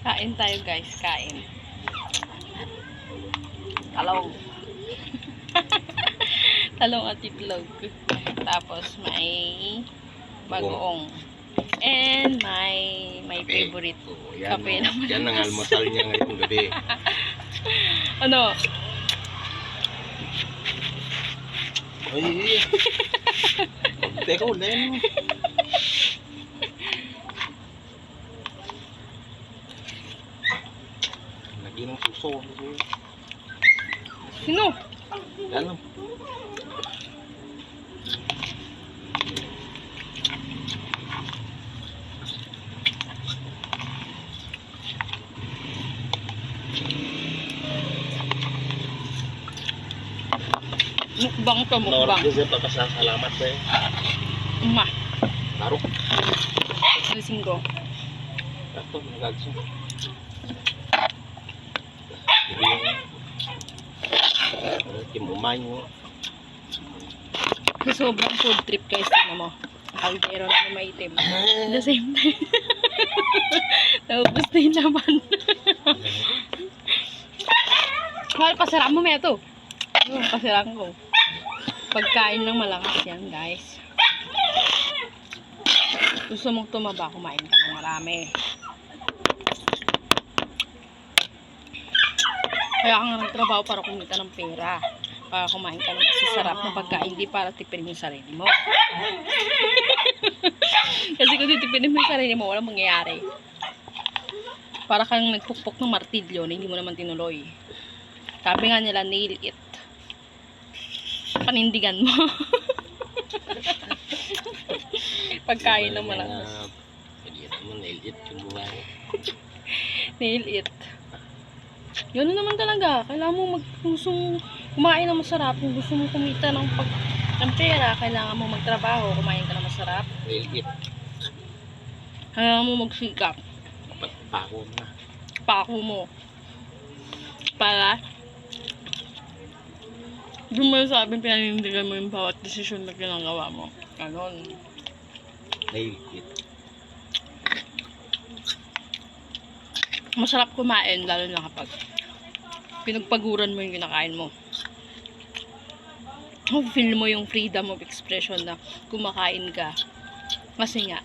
Kain tayo guys, kain. Talong. Talong at itlog. Tapos may bagoong. And my favorite kape naman. Yan ang almusal niya ngayong gabi. Ano? Ay, teka ulit. Lagi ng suso. Sino? Yan lang. Mukbang to, mukbang. Norte siya pagkasalamat sa'yo. Ma. Laro. Alising ko. Ito, nagagso. Kimumay mo. Sa sobrang food trip guys, tingnan mo. Kaldero na may itim. At the same time. Naubos na yung laman. Mahal, pasaraan mo meto. Pasaraan ko. Pagkain ng malakas yan guys. Gusto mong tumaba, kumain ka ng marami. Kaya ka nga nagtrabaho para kumita ng pera. Para kumain ka ng masasarap na pagkain, hindi para tipirin yung sarili mo. Kasi kung titipirin mo yung sarili mo, walang mangyayari. Para kang nagpukpok ng martilyo na hindi mo naman tinuloy. Sabi nga nila, nail it. Panindigan mo. Pagkain ng malakas. Hindi naman nail it yung buhay. Nail it. Yun naman talaga. Kailangan mo kumain ng masarap. Kung gusto mo kumita ng pera, kailangan mo magtrabaho, kumain ka ng masarap. Nail it. Kailangan mo magsikap. Pako na. Pako mo. Para doon mo sabing pinanindigan mo yung bawat desisyon na ginagawa mo. Ganon. Nail it. Masarap kumain, lalo na kapag pinagpaguran mo yung kinakain mo. Feel mo yung freedom of expression na kumakain ka. Kasi nga,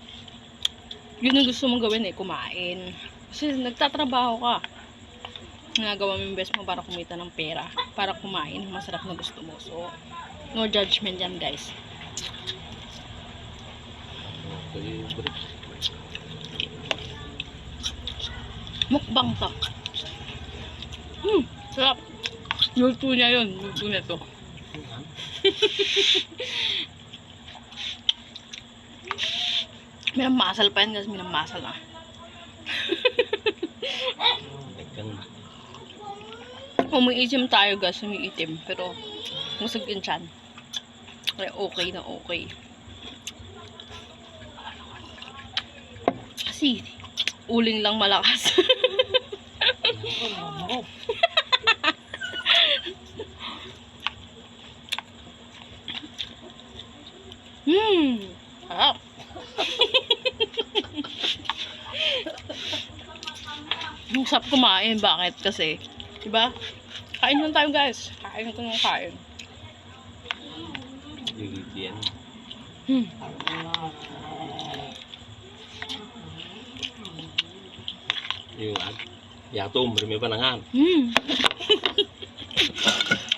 yun ang gusto mong gawin kumain. Kasi nagtatrabaho ka. Nagagawa mo yung best mo para kumita ng pera. Para kumain ng masarap na gusto mo. So, no judgment yan guys. Mukbang to. Sarap. Luto niya yun. Luto niya to. Minamasal pa yan guys. Minamasal na. Umiitim tayo guys. Umiitim. Pero musag yung tiyan. Kaya okay na okay. Kasi uling lang malakas. Sarap. Ang sarap kumain. Bakit? Kasi, diba? Kain lang tayo guys. Kain ko ng kain. Yan. Yung yato, marami pa nangan.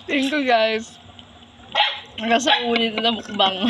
Thank you guys. Hanggang sa ulit na mukbang.